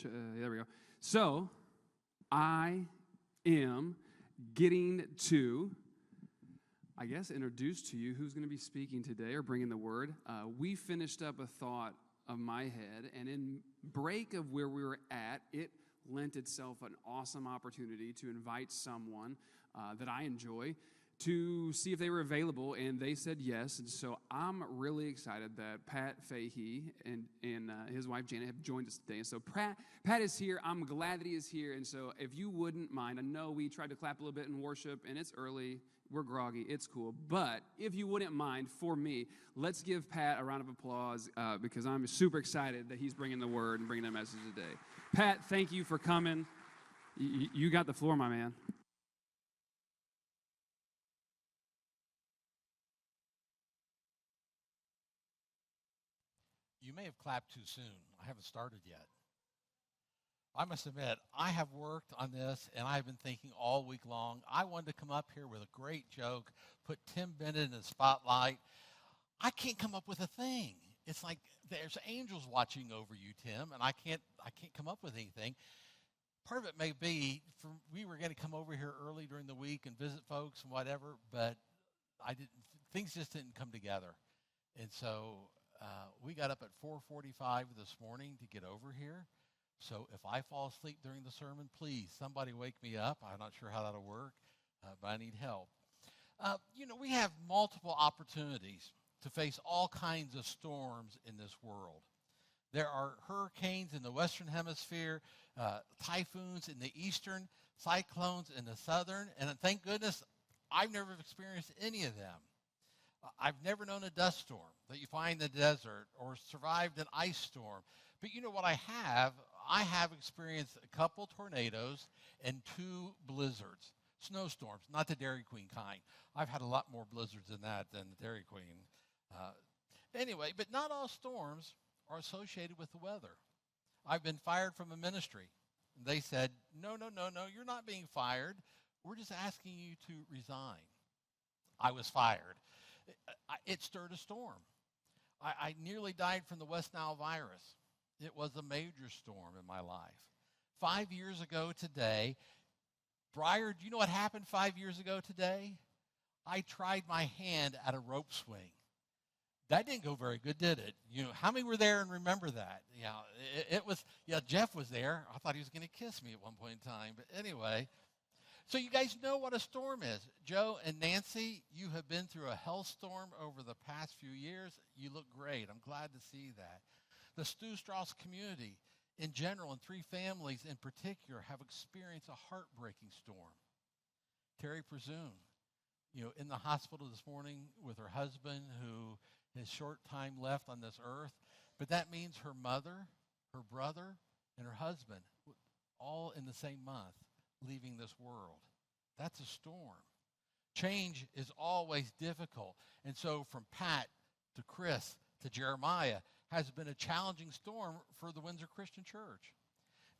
There we go. So, I am getting to, I guess, introduce to you who's going to be speaking today or bringing the word. We finished up a thought of my head, and in break of where we were at, it lent itself an awesome opportunity to invite someone that I enjoy to see if they were available, and they said yes. And so I'm really excited that Pat Fahey and his wife Janet have joined us today. And so Pat is here. I'm glad that he is here. And so if you wouldn't mind, I know we tried to clap a little bit in worship, and it's early. We're groggy. It's cool. But if you wouldn't mind, for me, let's give Pat a round of applause because I'm super excited that he's bringing the word and bringing the message today. Pat, thank you for coming. You got the floor, my man. You may have clapped too soon. I haven't started yet. I must admit, I have worked on this, and I've been thinking all week long. I wanted to come up here with a great joke, put Tim Bennett in the spotlight. I can't come up with a thing. It's like there's angels watching over you, Tim, and I can't come up with anything. Part of it may be we were going to come over here early during the week and visit folks and whatever, but things just didn't come together. And so we got up at 4:45 this morning to get over here. So if I fall asleep during the sermon, please, somebody wake me up. I'm not sure how that'll work, but I need help. We have multiple opportunities to face all kinds of storms in this world. There are hurricanes in the western hemisphere, typhoons in the eastern, cyclones in the southern, and thank goodness I've never experienced any of them. I've never known a dust storm that you find in the desert or survived an ice storm. But you know what I have? I have experienced a couple tornadoes and 2 blizzards, snowstorms, not the Dairy Queen kind. I've had a lot more blizzards than that than the Dairy Queen. Anyway, but not all storms are associated with the weather. I've been fired from a ministry. They said, no, you're not being fired. We're just asking you to resign. I was fired. It stirred a storm. I nearly died from the West Nile virus. It was a major storm in my life. 5 years ago today, Briar, do you know what happened 5 years ago today? I tried my hand at a rope swing. That didn't go very good, did it? How many were there and remember that? Jeff was there. I thought he was going to kiss me at one point in time. But anyway, so you guys know what a storm is. Joe and Nancy, you have been through a hellstorm over the past few years. You look great. I'm glad to see that. The Stu Strauss community in general and 3 families in particular have experienced a heartbreaking storm. Terry Presume, in the hospital this morning with her husband who has short time left on this earth. But that means her mother, her brother, and her husband all in the same month leaving this world. That's a storm. Change is always difficult. And so from Pat to Chris to Jeremiah has been a challenging storm for the Windsor Christian Church.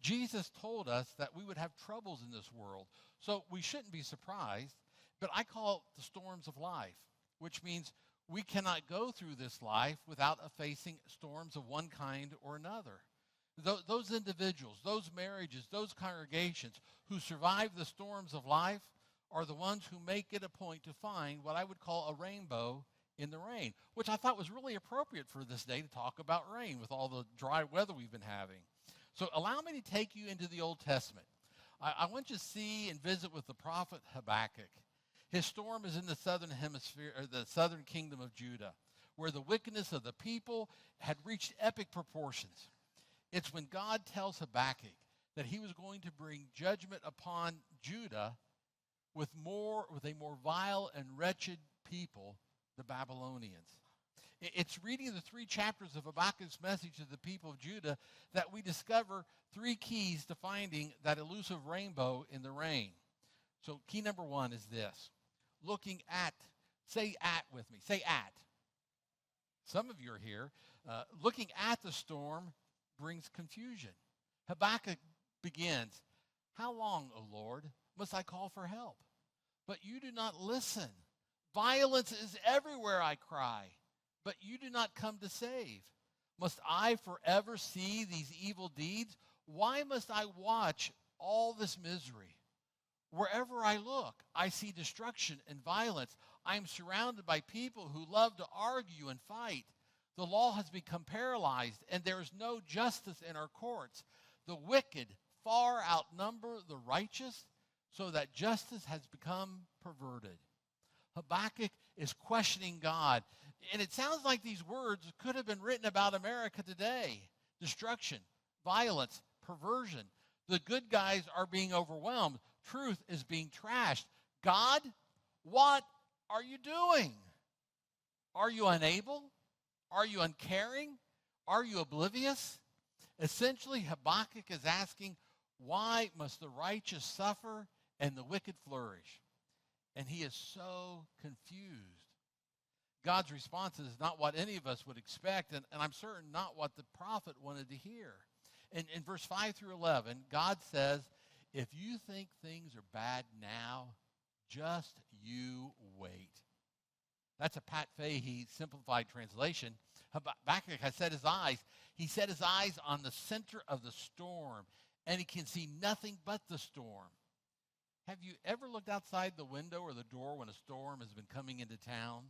Jesus told us that we would have troubles in this world, so we shouldn't be surprised, but I call it the storms of life, which means we cannot go through this life without facing storms of one kind or another. Those individuals, those marriages, those congregations who survive the storms of life are the ones who make it a point to find what I would call a rainbow in the rain, which I thought was really appropriate for this day to talk about rain with all the dry weather we've been having. So allow me to take you into the Old Testament. I want you to see and visit with the prophet Habakkuk. His storm is in the southern hemisphere, or the southern kingdom of Judah, where the wickedness of the people had reached epic proportions. It's when God tells Habakkuk that he was going to bring judgment upon Judah with a more vile and wretched people, the Babylonians. It's reading the 3 chapters of Habakkuk's message to the people of Judah that we discover 3 keys to finding that elusive rainbow in the rain. So key number 1 is this. Looking at, say at with me, say at. Some of you are here. Looking at the storm brings confusion. Habakkuk begins, how long, O Lord, must I call for help? But you do not listen. Violence is everywhere, I cry, but you do not come to save. Must I forever see these evil deeds? Why must I watch all this misery? Wherever I look, I see destruction and violence. I am surrounded by people who love to argue and fight. The law has become paralyzed, and there is no justice in our courts. The wicked far outnumber the righteous, so that justice has become perverted. Habakkuk is questioning God. And it sounds like these words could have been written about America today. Destruction, violence, perversion. The good guys are being overwhelmed. Truth is being trashed. God, what are you doing? Are you unable? Are you uncaring? Are you oblivious? Essentially, Habakkuk is asking, why must the righteous suffer and the wicked flourish? And he is so confused. God's response is not what any of us would expect, and I'm certain not what the prophet wanted to hear. In verse 5 through 11, God says, if you think things are bad now, just you wait. That's a Pat Fahey simplified translation. Habakkuk has set his eyes. He set his eyes on the center of the storm, and he can see nothing but the storm. Have you ever looked outside the window or the door when a storm has been coming into town?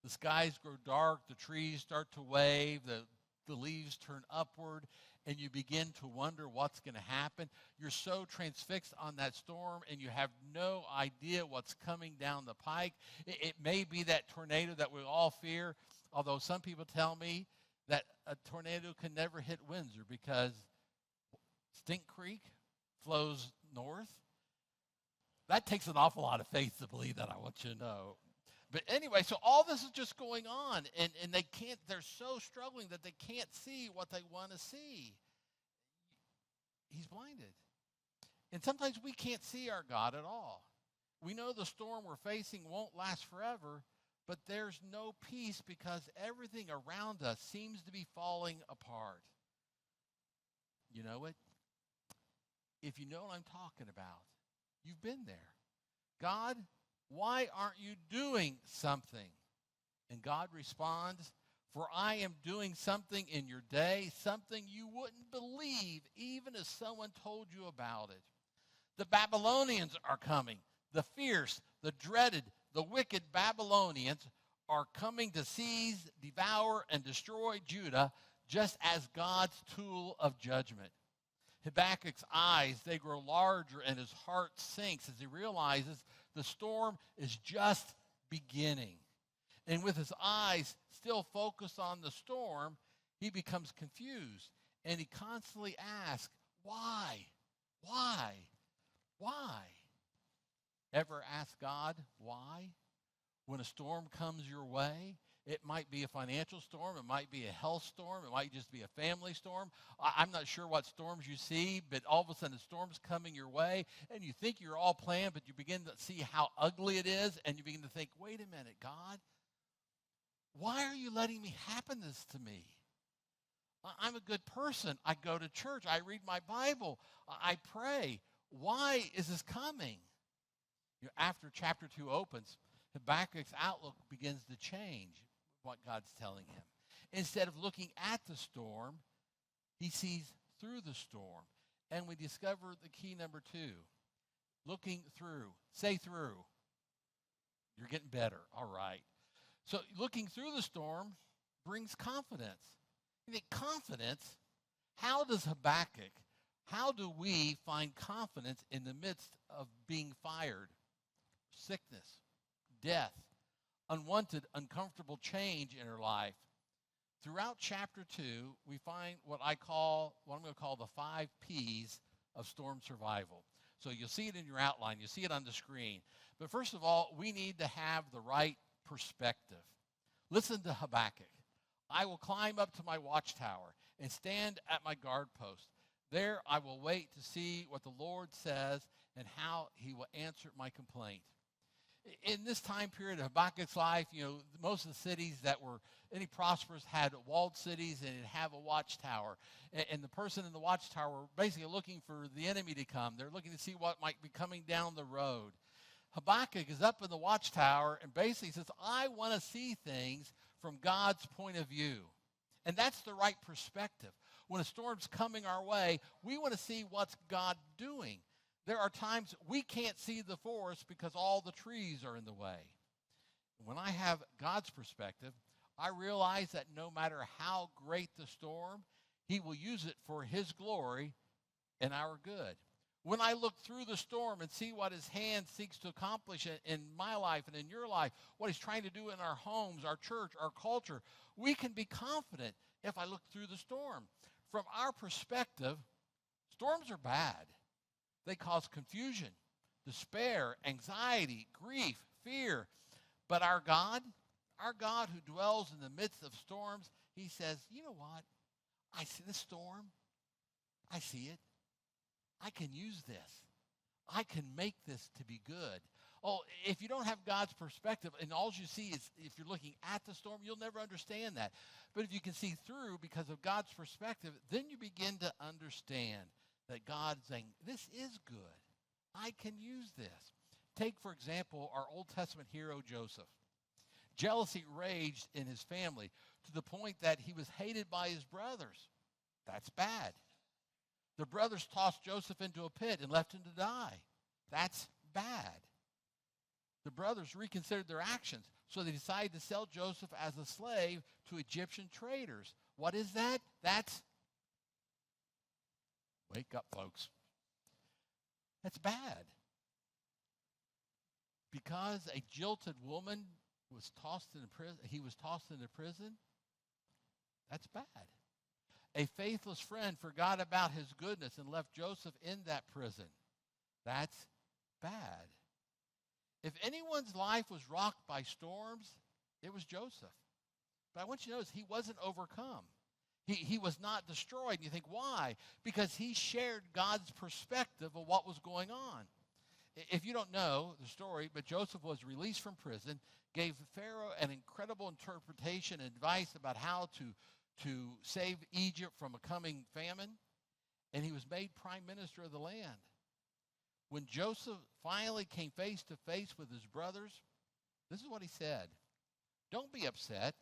The skies grow dark, the trees start to wave, the leaves turn upward, and you begin to wonder what's going to happen. You're so transfixed on that storm, and you have no idea what's coming down the pike. It may be that tornado that we all fear, although some people tell me that a tornado can never hit Windsor because Stink Creek flows north. That takes an awful lot of faith to believe that, I want you to know. But anyway, so all this is just going on, and they're so struggling that they can't see what they want to see. He's blinded. And sometimes we can't see our God at all. We know the storm we're facing won't last forever, but there's no peace because everything around us seems to be falling apart. You know it? If you know what I'm talking about, you've been there. God, why aren't you doing something? And God responds, for I am doing something in your day, something you wouldn't believe even if someone told you about it. The Babylonians are coming. The fierce, the dreaded, the wicked Babylonians are coming to seize, devour, and destroy Judah just as God's tool of judgment. Habakkuk's eyes, they grow larger, and his heart sinks as he realizes the storm is just beginning. And with his eyes still focused on the storm, he becomes confused. And he constantly asks, why? Why? Why? Ever ask God why? When a storm comes your way, it might be a financial storm. It might be a health storm. It might just be a family storm. I'm not sure what storms you see, but all of a sudden the storm's coming your way, and you think you're all planned, but you begin to see how ugly it is, and you begin to think, wait a minute, God, why are you letting me happen this to me? I'm a good person. I go to church. I read my Bible. I pray. Why is this coming? After chapter 2 opens, Habakkuk's outlook begins to change what God's telling him. Instead of looking at the storm, he sees through the storm. And we discover the key number 2, looking through. Say through. You're getting better. All right. So looking through the storm brings confidence. You think, confidence? How does Habakkuk, how do we find confidence in the midst of being fired, sickness, death, unwanted, uncomfortable change in her life? Throughout chapter 2, we find what I'm going to call the 5 P's of storm survival. So you'll see it in your outline. You'll see it on the screen. But first of all, we need to have the right perspective. Listen to Habakkuk. I will climb up to my watchtower and stand at my guard post. There I will wait to see what the Lord says and how he will answer my complaint. In this time period of Habakkuk's life, most of the cities that were any prosperous had walled cities and it'd have a watchtower. And the person in the watchtower were basically looking for the enemy to come. They're looking to see what might be coming down the road. Habakkuk is up in the watchtower and basically says, I want to see things from God's point of view. And that's the right perspective. When a storm's coming our way, we want to see what's God doing. There are times we can't see the forest because all the trees are in the way. When I have God's perspective, I realize that no matter how great the storm, he will use it for his glory and our good. When I look through the storm and see what his hand seeks to accomplish in my life and in your life, what he's trying to do in our homes, our church, our culture, we can be confident if I look through the storm. From our perspective, storms are bad. They cause confusion, despair, anxiety, grief, fear. But our God who dwells in the midst of storms, he says, you know what? I see this storm. I see it. I can use this. I can make this to be good. Oh, if you don't have God's perspective and all you see is if you're looking at the storm, you'll never understand that. But if you can see through because of God's perspective, then you begin to understand that God's saying, this is good. I can use this. Take, for example, our Old Testament hero, Joseph. Jealousy raged in his family to the point that he was hated by his brothers. That's bad. The brothers tossed Joseph into a pit and left him to die. That's bad. The brothers reconsidered their actions, so they decided to sell Joseph as a slave to Egyptian traders. What is that? Wake up, folks. That's bad. Because a jilted woman was tossed into prison, he was tossed into prison. That's bad. A faithless friend forgot about his goodness and left Joseph in that prison. That's bad. If anyone's life was rocked by storms, it was Joseph. But I want you to notice he wasn't overcome. He was not destroyed. And you think, why? Because he shared God's perspective of what was going on. If you don't know the story, but Joseph was released from prison, gave Pharaoh an incredible interpretation and advice about how to save Egypt from a coming famine, and he was made prime minister of the land. When Joseph finally came face to face with his brothers, this is what he said. Don't be upset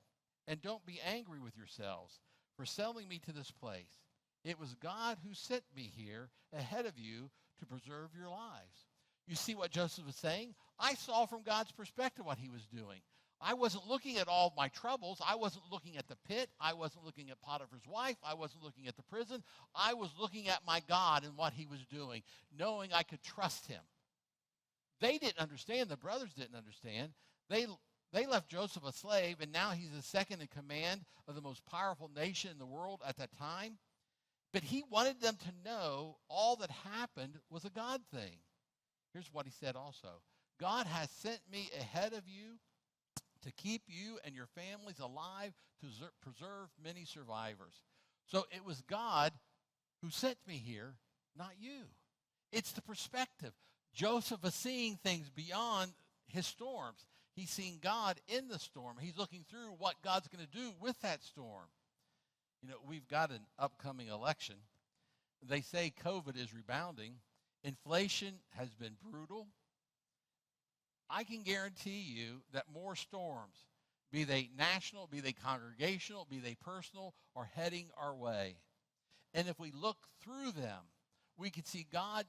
and don't be angry with yourselves for selling me to this place. It was God who sent me here ahead of you to preserve your lives. You see what Joseph was saying? I saw from God's perspective what he was doing. I wasn't looking at all my troubles. I wasn't looking at the pit. I wasn't looking at Potiphar's wife. I wasn't looking at the prison. I was looking at my God and what he was doing, knowing I could trust him. They didn't understand. The brothers didn't understand. They left Joseph a slave, and now he's the second in command of the most powerful nation in the world at that time. But he wanted them to know all that happened was a God thing. Here's what he said also. God has sent me ahead of you to keep you and your families alive, to preserve many survivors. So it was God who sent me here, not you. It's the perspective. Joseph is seeing things beyond his storms. He's seeing God in the storm. He's looking through what God's going to do with that storm. You know, we've got an upcoming election. They say COVID is rebounding. Inflation has been brutal. I can guarantee you that more storms, be they national, be they congregational, be they personal, are heading our way. And if we look through them, we can see God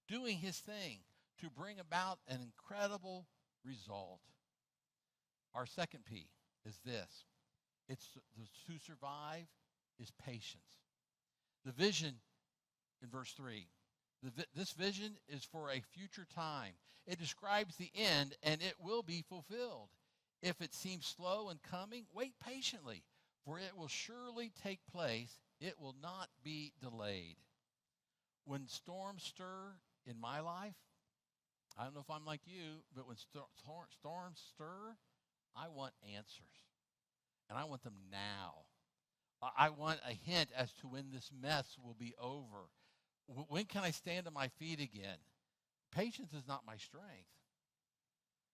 doing his thing to bring about an incredible result. Our second P is this. It's to survive is patience. The vision in verse 3. This vision is for a future time. It describes the end, and it will be fulfilled. If it seems slow in coming, wait patiently, for it will surely take place. It will not be delayed. When storms stir in my life, I don't know if I'm like you, but when storms stir, I want answers, and I want them now. I want a hint as to when this mess will be over. When can I stand on my feet again? Patience is not my strength.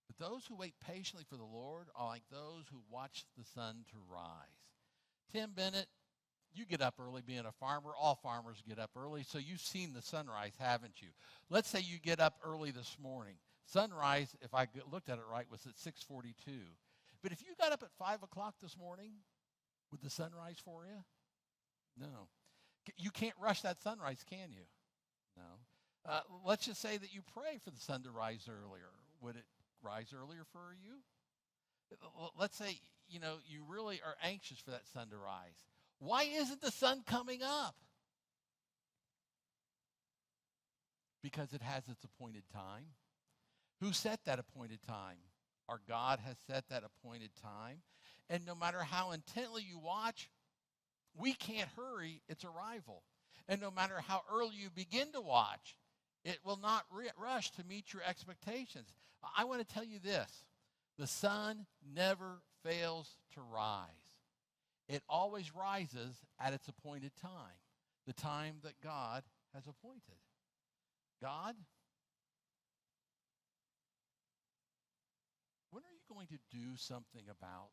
But those who wait patiently for the Lord are like those who watch the sun to rise. Tim Bennett, you get up early being a farmer. All farmers get up early, so you've seen the sunrise, haven't you? Let's say you get up early this morning. Sunrise, if I looked at it right, was at 6:42. But if you got up at 5 o'clock this morning, would the sun rise for you? No. You can't rush that sunrise, can you? No. Let's just say that you pray for the sun to rise earlier. Would it rise earlier for you? Let's say, you really are anxious for that sun to rise. Why isn't the sun coming up? Because it has its appointed time. Who set that appointed time? Our God has set that appointed time. And no matter how intently you watch, we can't hurry its arrival. And no matter how early you begin to watch, it will not rush to meet your expectations. I want to tell you this. The sun never fails to rise. It always rises at its appointed time, the time that God has appointed. God, when are you going to do something about?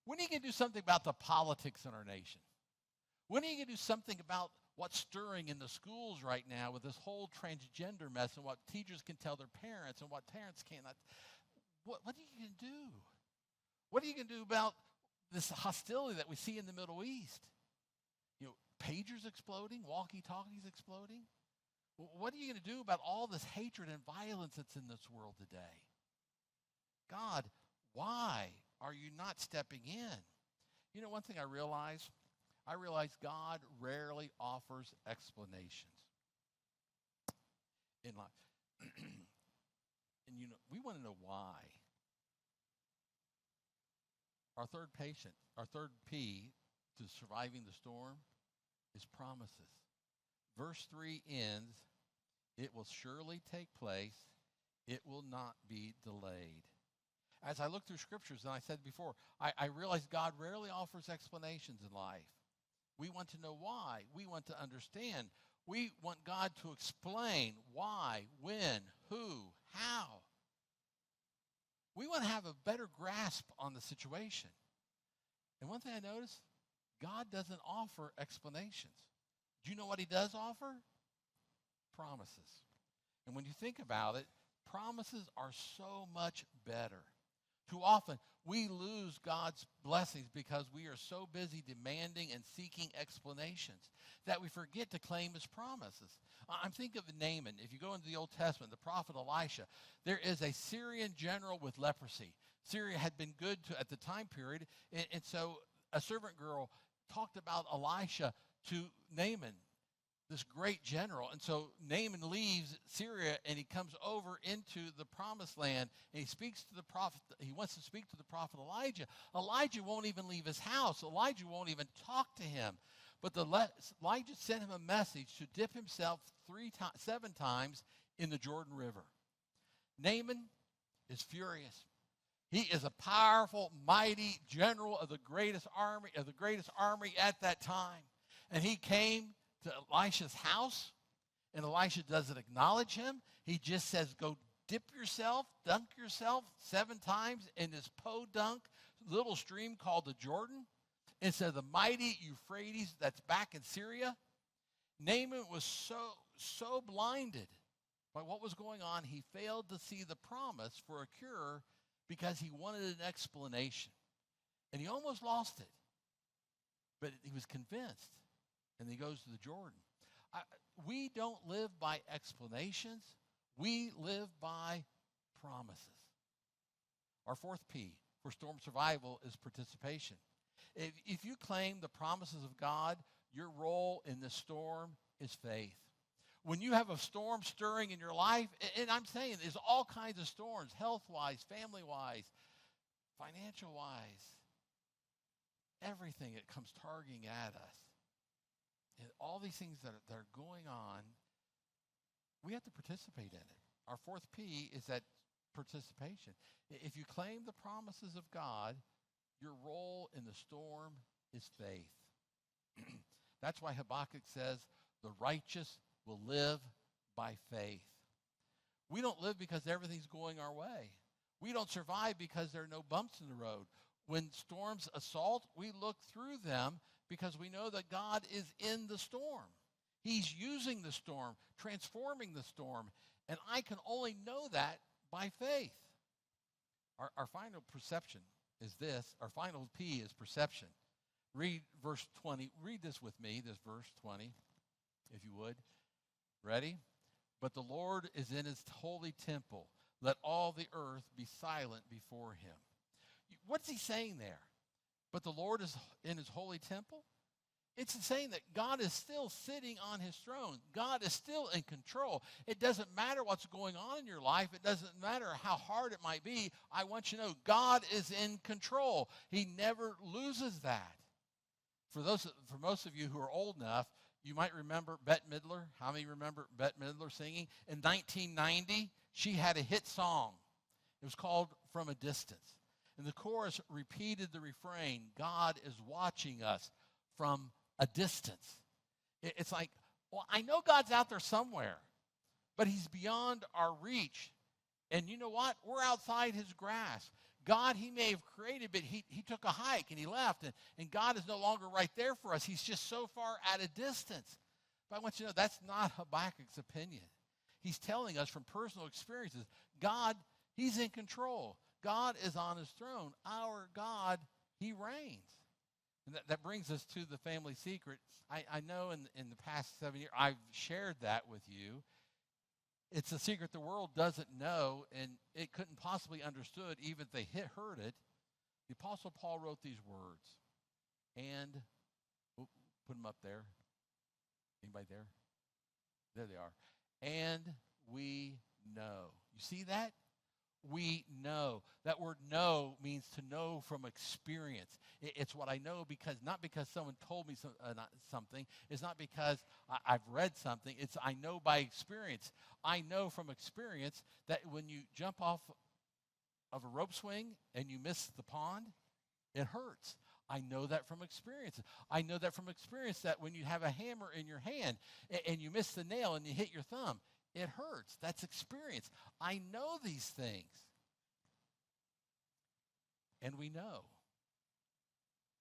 When are you going to do something about the politics in our nation? When are you going to do something about what's stirring in the schools right now with this whole transgender mess and what teachers can tell their parents and what parents cannot? What are you going to do? What are you going to do about this hostility that we see in the Middle East? Pagers exploding, walkie-talkies exploding. What are you going to do about all this hatred and violence that's in this world today? God, why are you not stepping in? One thing I realize God rarely offers explanations in life. And we want to know why. Our third P to surviving the storm is promises. Verse 3 ends, it will surely take place. It will not be delayed. As I look through scriptures, and I said before, I realize God rarely offers explanations in life. We want to know why. We want to understand. We want God to explain why, when, who, how. We want to have a better grasp on the situation. And one thing I noticed, God doesn't offer explanations. Do you know what he does offer? Promises. And when you think about it, promises are so much better. Too often, we lose God's blessings because we are so busy demanding and seeking explanations that we forget to claim his promises. I'm thinking of Naaman. If you go into the Old Testament, the prophet Elisha, there is a Syrian general with leprosy. Syria had been good at the time period, and so a servant girl talked about Elisha to Naaman, this great general. And so Naaman leaves Syria and he comes over into the promised land and he speaks to the prophet. He wants to speak to the prophet Elijah. Elijah won't even leave his house. Elijah won't even talk to him. But Elijah sent him a message to dip himself 7 times in the Jordan River. Naaman is furious. He is a powerful, mighty general of the greatest army at that time. And he came to Elisha's house, and Elisha doesn't acknowledge him. He just says, go dip yourself, dunk yourself 7 times in this podunk little stream called the Jordan, instead of the mighty Euphrates that's back in Syria. Naaman was so blinded by what was going on, he failed to see the promise for a cure because he wanted an explanation. And he almost lost it, but he was convinced. And he goes to the Jordan. We don't live by explanations. We live by promises. Our 4th P for storm survival is participation. If you claim the promises of God, your role in the storm is faith. When you have a storm stirring in your life, and I'm saying there's all kinds of storms, health-wise, family-wise, financial-wise, everything that comes targeting at us. And all these things that are going on, we have to participate in it. Our 4th P is that participation. If you claim the promises of God, your role in the storm is faith. That's why Habakkuk says, the righteous will live by faith. We don't live because everything's going our way. We don't survive because there are no bumps in the road. When storms assault, we look through them because we know that God is in the storm. He's using the storm, transforming the storm, and I can only know that by faith. Our final perception is this. Our final P is perception. Read verse 20. Read this with me, this verse 20, if you would. Ready? But the Lord is in his holy temple. Let all the earth be silent before him. What's he saying there? But the Lord is in his holy temple? It's saying that God is still sitting on his throne. God is still in control. It doesn't matter what's going on in your life. It doesn't matter how hard it might be. I want you to know God is in control. He never loses that. For most of you who are old enough, you might remember Bette Midler. How many remember Bette Midler singing? In 1990, she had a hit song. It was called From a Distance. And the chorus repeated the refrain, God is watching us from a distance. It's like, well, I know God's out there somewhere, but he's beyond our reach. And you know what? We're outside his grasp. God, he may have created, but he took a hike and he left. And God is no longer right there for us. He's just so far at a distance. But I want you to know that's not Habakkuk's opinion. He's telling us from personal experiences, God, he's in control. God is on his throne. Our God, he reigns. And that brings us to the family secret. I know in the past 7 years, I've shared that with you. It's a secret the world doesn't know, and it couldn't possibly understood even if they heard it. The Apostle Paul wrote these words, and, put them up there. Anybody there? There they are. And we know. You see that? We know. That word know means to know from experience. It's what I know not because someone told me something. It's not because I've read something. It's I know by experience. I know from experience that when you jump off of a rope swing and you miss the pond, it hurts. I know that from experience. I know that from experience that when you have a hammer in your hand and you miss the nail and you hit your thumb, it hurts. That's experience. I know these things. And we know.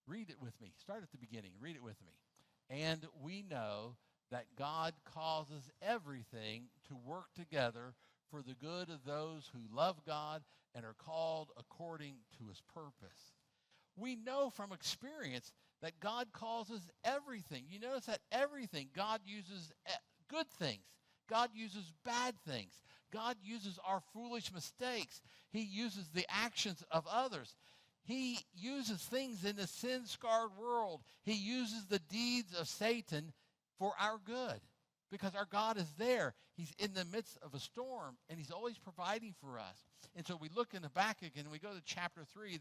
Read it with me. Start at the beginning. Read it with me. And we know that God causes everything to work together for the good of those who love God and are called according to his purpose. We know from experience that God causes everything. You notice that everything, God uses good things. God uses bad things. God uses our foolish mistakes. He uses the actions of others. He uses things in the sin-scarred world. He uses the deeds of Satan for our good because our God is there. He's in the midst of a storm, and he's always providing for us. And so we look in Habakkuk, and we go to chapter 3.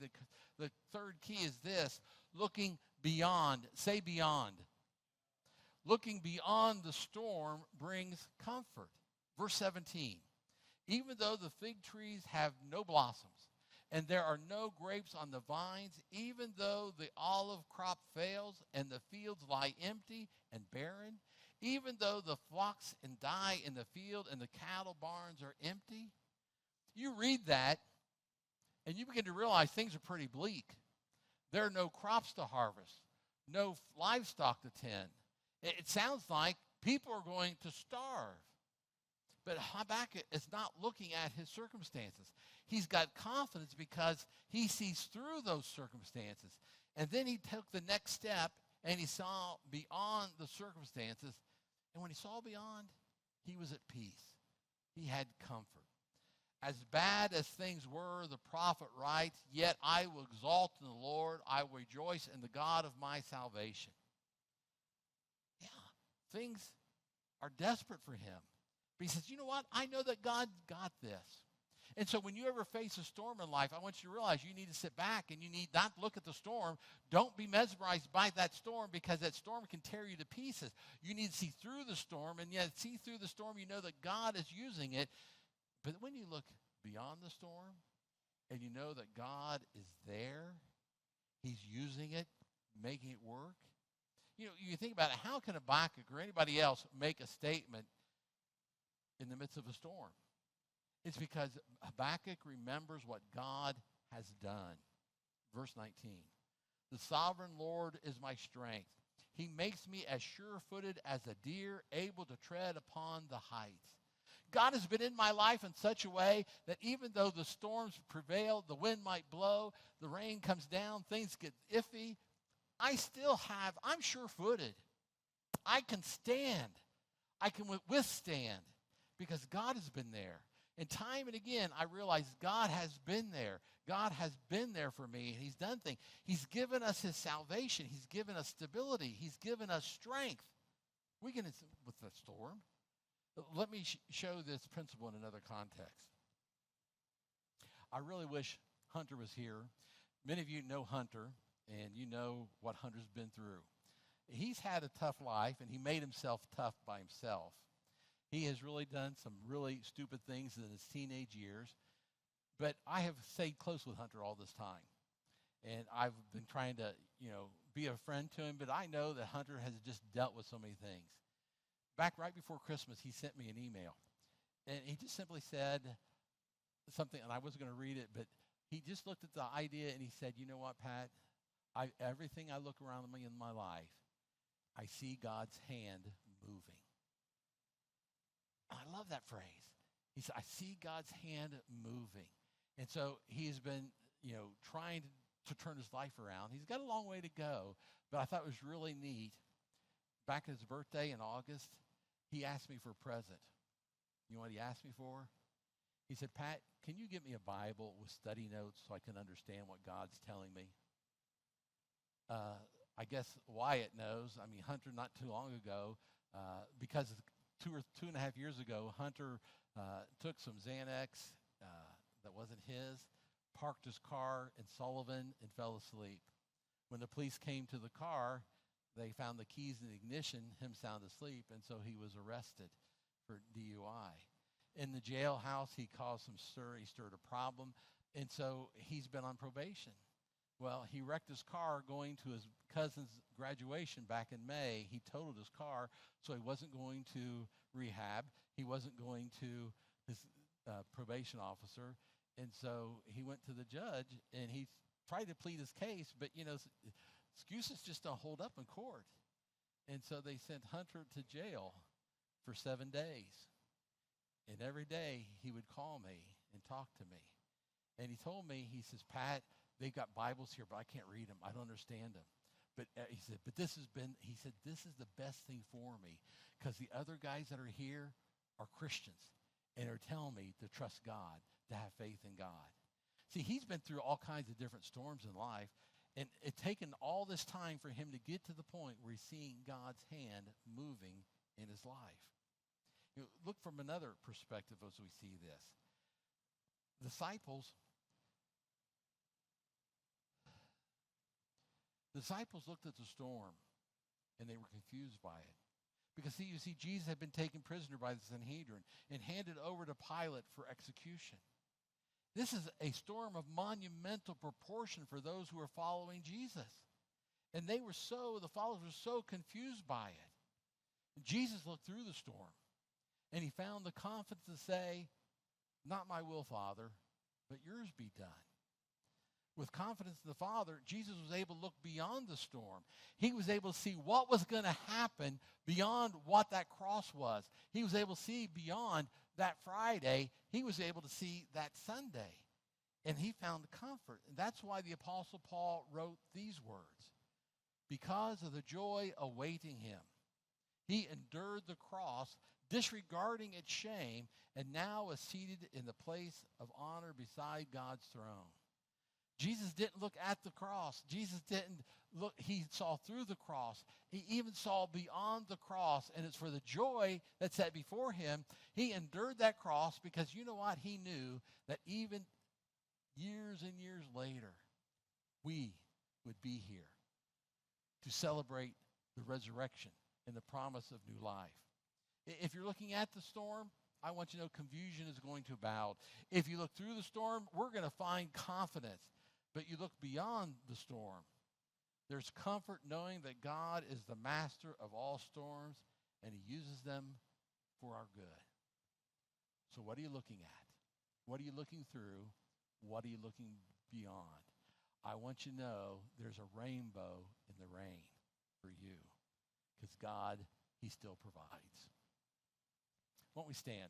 The third key is this, looking beyond. Say beyond. Looking beyond the storm brings comfort. Verse 17, even though the fig trees have no blossoms, and there are no grapes on the vines, even though the olive crop fails, and the fields lie empty and barren, even though the flocks die in the field, and the cattle barns are empty. You read that, and you begin to realize things are pretty bleak. There are no crops to harvest, no livestock to tend. It sounds like people are going to starve. But Habakkuk is not looking at his circumstances. He's got confidence because he sees through those circumstances. And then he took the next step and he saw beyond the circumstances. And when he saw beyond, he was at peace. He had comfort. As bad as things were, the prophet writes, yet I will exalt in the Lord. I will rejoice in the God of my salvation. Yeah, things are desperate for him. But he says, you know what? I know that God got this. And so when you ever face a storm in life, I want you to realize you need to sit back and you need not look at the storm. Don't be mesmerized by that storm because that storm can tear you to pieces. You need to see through the storm, and yet see through the storm, you know that God is using it. But when you look beyond the storm and you know that God is there, he's using it, making it work. You know, you think about it, how can Habakkuk or anybody else make a statement in the midst of a storm? It's because Habakkuk remembers what God has done. Verse 19, the sovereign Lord is my strength. He makes me as sure-footed as a deer, able to tread upon the heights. God has been in my life in such a way that even though the storms prevail, the wind might blow, the rain comes down, things get iffy, I'm sure-footed. I can stand. I can withstand because God has been there. And time and again, I realize God has been there. God has been there for me, and he's done things. He's given us his salvation. He's given us stability. He's given us strength. We can, with the storm. Let me show this principle in another context. I really wish Hunter was here. Many of you know Hunter, and you know what Hunter's been through. He's had a tough life, and he made himself tough by himself. He has really done some really stupid things in his teenage years. But I have stayed close with Hunter all this time. And I've been trying to, be a friend to him. But I know that Hunter has just dealt with so many things. Back right before Christmas, he sent me an email. And he just simply said something, and I wasn't going to read it, but he just looked at the idea and he said, you know what, Pat? Everything I look around me in my life, I see God's hand moving. I love that phrase. He said, I see God's hand moving. And so he's been, trying to turn his life around. He's got a long way to go, but I thought it was really neat. Back at his birthday in August, he asked me for a present. You know what he asked me for? He said, Pat, can you get me a Bible with study notes so I can understand what God's telling me? I guess Wyatt knows. Hunter not too long ago, because 2.5 years ago, Hunter took some Xanax that wasn't his, parked his car in Sullivan, and fell asleep. When the police came to the car, they found the keys in the ignition, him sound asleep, and so he was arrested for DUI. In the jailhouse, he caused some stir. He stirred a problem, and so he's been on probation. Well, he wrecked his car going to his cousin's graduation back in May. He totaled his car, so he wasn't going to rehab. He wasn't going to his probation officer. And so he went to the judge, and he tried to plead his case, but, excuses just don't hold up in court. And so they sent Hunter to jail for 7 days. And every day he would call me and talk to me. And he told me, he says, Pat, they've got Bibles here, but I can't read them. I don't understand them. But he said, this is the best thing for me because the other guys that are here are Christians and are telling me to trust God, to have faith in God. See, he's been through all kinds of different storms in life, and it's taken all this time for him to get to the point where he's seeing God's hand moving in his life. Look from another perspective as we see this. Disciples looked at the storm, and they were confused by it. Because, you see, Jesus had been taken prisoner by the Sanhedrin and handed over to Pilate for execution. This is a storm of monumental proportion for those who are following Jesus. And the followers were so confused by it. Jesus looked through the storm, and he found the confidence to say, not my will, Father, but yours be done. With confidence in the Father, Jesus was able to look beyond the storm. He was able to see what was going to happen beyond what that cross was. He was able to see beyond that Friday. He was able to see that Sunday. And he found comfort. And that's why the Apostle Paul wrote these words. Because of the joy awaiting him, he endured the cross, disregarding its shame, and now is seated in the place of honor beside God's throne. Jesus didn't look at the cross. Jesus didn't look, he saw through the cross. He even saw beyond the cross, and it's for the joy that's set before him. He endured that cross because you know what? He knew that even years and years later, we would be here to celebrate the resurrection and the promise of new life. If you're looking at the storm, I want you to know confusion is going to abound. If you look through the storm, we're going to find confidence. But you look beyond the storm, there's comfort knowing that God is the master of all storms and he uses them for our good. So what are you looking at? What are you looking through? What are you looking beyond? I want you to know there's a rainbow in the rain for you because God, he still provides. Won't we stand?